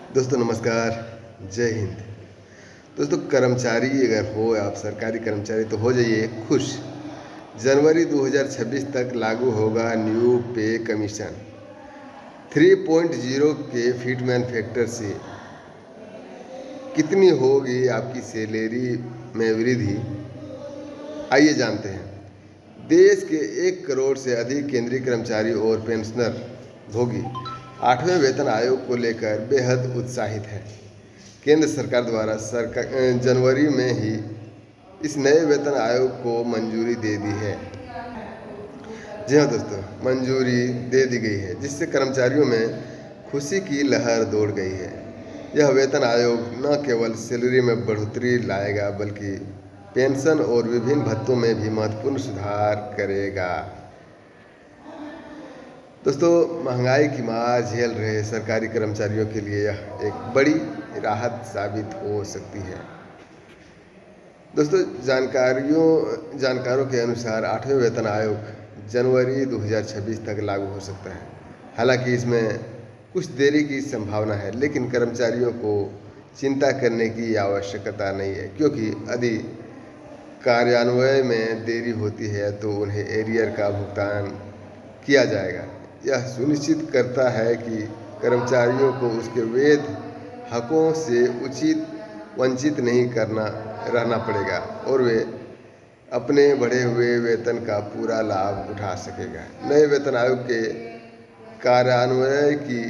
दोस्तों नमस्कार, जय हिंद। दोस्तों कर्मचारी अगर हो आप सरकारी कर्मचारी तो हो जाइए खुश। जनवरी 2026 तक लागू होगा न्यू पे कमीशन 3.0 के फिटमैन फैक्टर से। कितनी होगी आपकी सैलरी में वृद्धि, आइए जानते हैं। देश के 1 करोड़ से अधिक केंद्रीय कर्मचारी और पेंशनर भोगी 8वें वेतन आयोग को लेकर बेहद उत्साहित हैं। केंद्र सरकार द्वारा जनवरी में ही इस नए वेतन आयोग को मंजूरी दे दी है। जी हाँ दोस्तों, मंजूरी दे दी गई है, जिससे कर्मचारियों में खुशी की लहर दौड़ गई है। यह वेतन आयोग न केवल सैलरी में बढ़ोतरी लाएगा बल्कि पेंशन और विभिन्न भत्तों में भी महत्वपूर्ण सुधार करेगा। दोस्तों, महंगाई की मार झेल रहे सरकारी कर्मचारियों के लिए यह एक बड़ी राहत साबित हो सकती है। दोस्तों, जानकारों के अनुसार 8वें वेतन आयोग जनवरी 2026 तक लागू हो सकता है। हालांकि इसमें कुछ देरी की संभावना है, लेकिन कर्मचारियों को चिंता करने की आवश्यकता नहीं है, क्योंकि यदि कार्यान्वयन में देरी होती है तो उन्हें एरियर का भुगतान किया जाएगा। यह सुनिश्चित करता है कि कर्मचारियों को उसके वैध हकों से वंचित नहीं रहना पड़ेगा और वे अपने बढ़े हुए वेतन का पूरा लाभ उठा सकेगा। नए वेतन आयोग के कार्यान्वयन की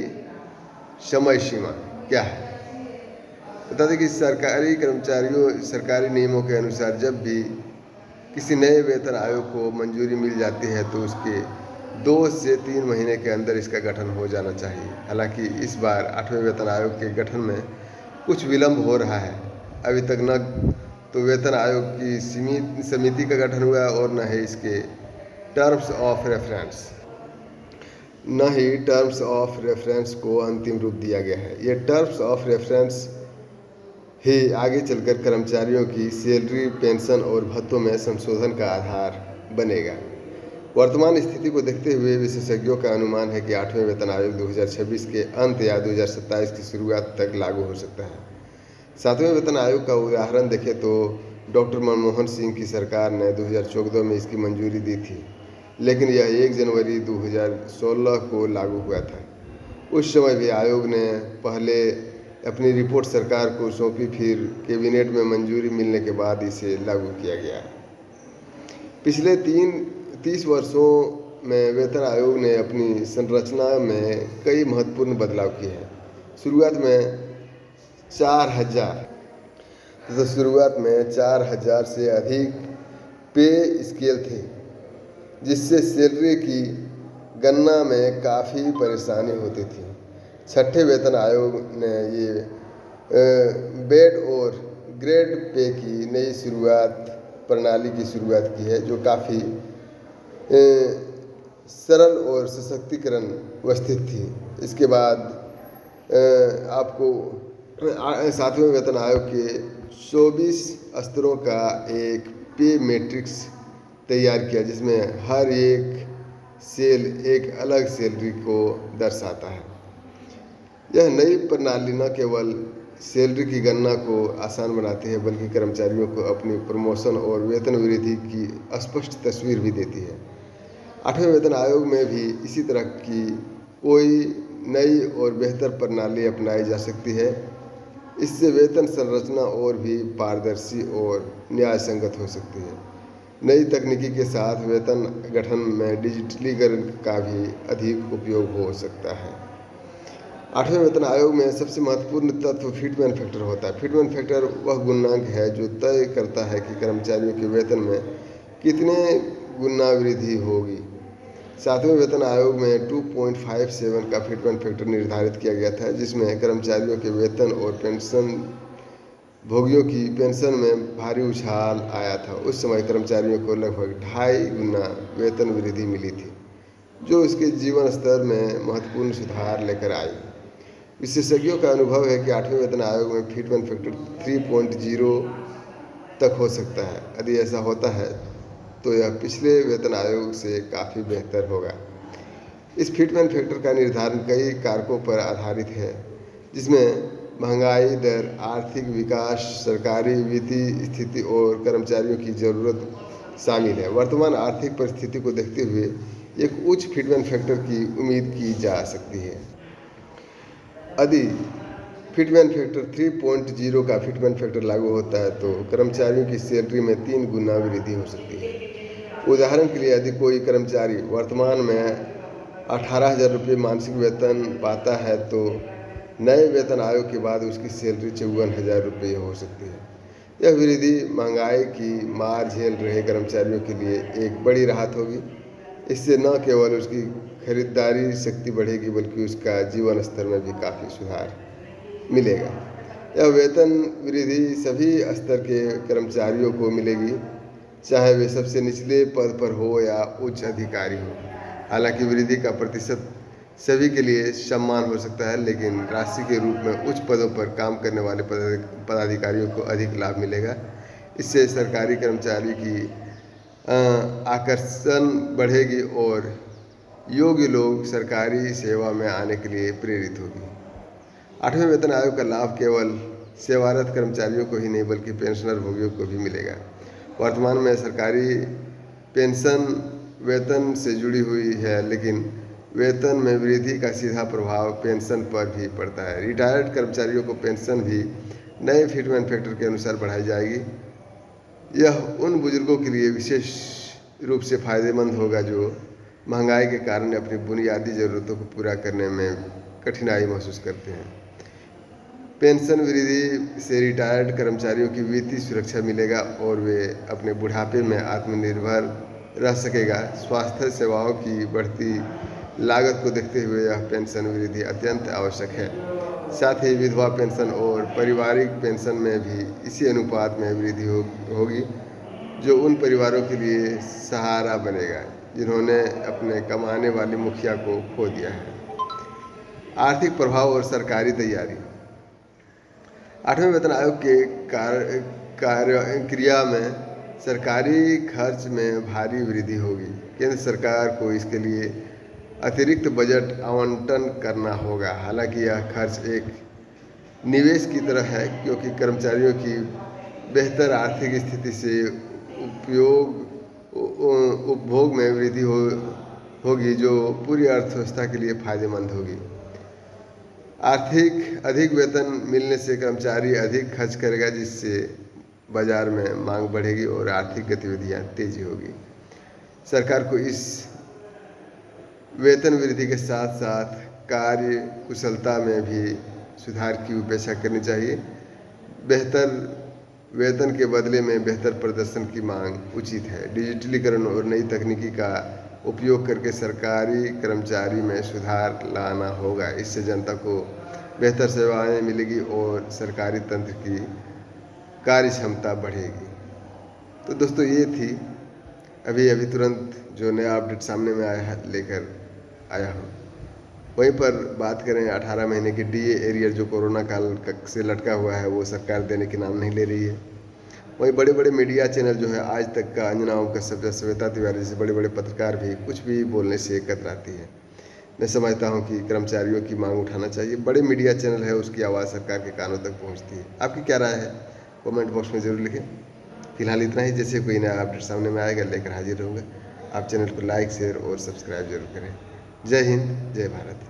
समय सीमा क्या है? बता दें कि सरकारी नियमों के अनुसार जब भी किसी नए वेतन आयोग को मंजूरी मिल जाती है तो उसके 2 से 3 महीने के अंदर इसका गठन हो जाना चाहिए। हालांकि इस बार 8वें वेतन आयोग के गठन में कुछ विलंब हो रहा है। अभी तक न तो वेतन आयोग की समिति का गठन हुआ और न ही इसके टर्म्स ऑफ रेफरेंस को अंतिम रूप दिया गया है। ये टर्म्स ऑफ रेफरेंस ही आगे चलकर कर्मचारियों की सैलरी, पेंशन और भत्तों में संशोधन का आधार बनेगा। वर्तमान स्थिति को देखते हुए विशेषज्ञों का अनुमान है कि 8वें वेतन आयोग 2026 के अंत या 2027 की शुरुआत तक लागू हो सकता है। 7वें वेतन आयोग का उदाहरण देखें तो डॉक्टर मनमोहन सिंह की सरकार ने 2014 में इसकी मंजूरी दी थी, लेकिन यह 1 जनवरी 2016 को लागू हुआ था। उस समय भी आयोग ने पहले अपनी रिपोर्ट सरकार को सौंपी, फिर कैबिनेट में मंजूरी मिलने के बाद इसे लागू किया गया। पिछले 30 वर्षों में वेतन आयोग ने अपनी संरचना में कई महत्वपूर्ण बदलाव किए हैं। शुरुआत में 4000 से अधिक पे स्केल थे, जिससे सैलरी की गणना में काफ़ी परेशानी होती थी। 6ठे वेतन आयोग ने ये बेड और ग्रेड पे की नई प्रणाली की शुरुआत की है, जो काफ़ी सरल और सशक्तिकरण व्यवस्थित थी। इसके बाद आपको 7वें वेतन आयोग के 24 स्तरों का एक पे मैट्रिक्स तैयार किया, जिसमें हर एक सेल एक अलग सैलरी को दर्शाता है। यह नई प्रणाली न केवल सैलरी की गणना को आसान बनाती है, बल्कि कर्मचारियों को अपनी प्रमोशन और वेतन वृद्धि की स्पष्ट तस्वीर भी देती है। 8वें वेतन आयोग में भी इसी तरह की कोई नई और बेहतर प्रणाली अपनाई जा सकती है। इससे वेतन संरचना और भी पारदर्शी और न्याय संगत हो सकती है। नई तकनीकी के साथ वेतन गठन में डिजिटलीकरण का भी अधिक उपयोग हो सकता है। 8वें वेतन आयोग में सबसे महत्वपूर्ण तत्व फिटमैन फैक्टर होता है। फिटमैन फैक्टर वह गुणांक है जो तय करता है कि कर्मचारियों के वेतन में कितने गुना वृद्धि होगी। 7वें वेतन आयोग में 2.57 का फिटमैन फैक्टर निर्धारित किया गया था, जिसमें कर्मचारियों के वेतन और पेंशन भोगियों की पेंशन में भारी उछाल आया था। उस समय कर्मचारियों को लगभग 2.5 गुना वेतन वृद्धि मिली थी, जो उसके जीवन स्तर में महत्वपूर्ण सुधार लेकर आई। विशेषज्ञों का अनुभव है कि 8वें वेतन आयोग में फिटमैन फैक्टर 3.0 तक हो सकता है। यदि ऐसा होता है तो यह पिछले वेतन आयोग से काफ़ी बेहतर होगा। इस फिटमैन फैक्टर का निर्धारण कई कारकों पर आधारित है, जिसमें महंगाई दर, आर्थिक विकास, सरकारी वित्तीय स्थिति और कर्मचारियों की ज़रूरत शामिल है। वर्तमान आर्थिक परिस्थिति को देखते हुए एक उच्च फिटमेंट फैक्टर की उम्मीद की जा सकती है। यदि फिटमेंट फैक्टर 3.0 का फिटमेंट फैक्टर लागू होता है तो कर्मचारियों की सैलरी में 3 गुना वृद्धि हो सकती है। उदाहरण के लिए, यदि कोई कर्मचारी वर्तमान में 18,000 रुपये मासिक वेतन पाता है तो नए वेतन आयोग के बाद उसकी सैलरी 54,000 रुपये हो सकती है। यह वृद्धि महंगाई की मार झेल रहे कर्मचारियों के लिए एक बड़ी राहत होगी। इससे न केवल उसकी खरीदारी शक्ति बढ़ेगी बल्कि उसका जीवन स्तर में भी काफ़ी सुधार मिलेगा। यह वेतन वृद्धि सभी स्तर के कर्मचारियों को मिलेगी, चाहे वे सबसे निचले पद पर हो या उच्च अधिकारी हो। हालांकि वृद्धि का प्रतिशत सभी के लिए समान हो सकता है, लेकिन राशि के रूप में उच्च पदों पर काम करने वाले पदाधिकारियों को अधिक लाभ मिलेगा। इससे सरकारी कर्मचारी की आकर्षण बढ़ेगी और योग्य लोग सरकारी सेवा में आने के लिए प्रेरित होगी। 8वें वेतन आयोग का लाभ केवल सेवारत कर्मचारियों को ही नहीं बल्कि पेंशनर भोगियों को भी मिलेगा। वर्तमान में सरकारी पेंशन वेतन से जुड़ी हुई है, लेकिन वेतन में वृद्धि का सीधा प्रभाव पेंशन पर भी पड़ता है। रिटायर्ड कर्मचारियों को पेंशन भी नए फिटमेंट फैक्टर के अनुसार बढ़ाई जाएगी। यह उन बुजुर्गों के लिए विशेष रूप से फायदेमंद होगा जो महंगाई के कारण अपनी बुनियादी ज़रूरतों को पूरा करने में कठिनाई महसूस करते हैं। पेंशन वृद्धि से रिटायर्ड कर्मचारियों की वित्तीय सुरक्षा मिलेगा और वे अपने बुढ़ापे में आत्मनिर्भर रह सकेगा। स्वास्थ्य सेवाओं की बढ़ती लागत को देखते हुए यह पेंशन वृद्धि अत्यंत आवश्यक है। साथ ही विधवा पेंशन और पारिवारिक पेंशन में भी इसी अनुपात में वृद्धि होगी, जो उन परिवारों के लिए सहारा बनेगा जिन्होंने अपने कमाने वाली मुखिया को खो दिया है। आर्थिक प्रभाव और सरकारी तैयारी। 8वें वेतन आयोग के क्रिया में सरकारी खर्च में भारी वृद्धि होगी। केंद्र सरकार को इसके लिए अतिरिक्त बजट आवंटन करना होगा। हालांकि यह खर्च एक निवेश की तरह है, क्योंकि कर्मचारियों की बेहतर आर्थिक स्थिति से उपभोग में वृद्धि होगी, जो पूरी अर्थव्यवस्था के लिए फायदेमंद होगी। अधिक वेतन मिलने से कर्मचारी अधिक खर्च करेगा, जिससे बाजार में मांग बढ़ेगी और आर्थिक गतिविधियां तेजी होगी। सरकार को इस वेतन वृद्धि के साथ साथ कार्य कुशलता में भी सुधार की अपेक्षा करनी चाहिए। बेहतर वेतन के बदले में बेहतर प्रदर्शन की मांग उचित है। डिजिटलीकरण और नई तकनीकी का उपयोग करके सरकारी कर्मचारी में सुधार लाना होगा। इससे जनता को बेहतर सेवाएं मिलेगी और सरकारी तंत्र की कार्य क्षमता बढ़ेगी। तो दोस्तों, ये थी अभी तुरंत जो नया अपडेट सामने में आया है लेकर आया हूँ। वहीं पर बात करें 18 महीने की डीए एरियर जो कोरोना काल से लटका हुआ है, वो सरकार देने के नाम नहीं ले रही है। वहीं बड़े बड़े मीडिया चैनल जो है आज तक का, अंजना ओम कश्यप या श्वेता तिवारी जैसे बड़े बड़े पत्रकार भी कुछ भी बोलने से कतराती है। मैं समझता हूं कि कर्मचारियों की मांग उठाना चाहिए। बड़े मीडिया चैनल है, उसकी आवाज़ सरकार के कानों तक पहुंचती है। आपकी क्या राय है, कमेंट बॉक्स में ज़रूर लिखें। फिलहाल इतना ही। जैसे कोई नया अपडेट सामने में आएगा लेकर हाजिर रहूँगा। आप चैनल को लाइक, शेयर और सब्सक्राइब जरूर करें। जय हिंद, जय भारत।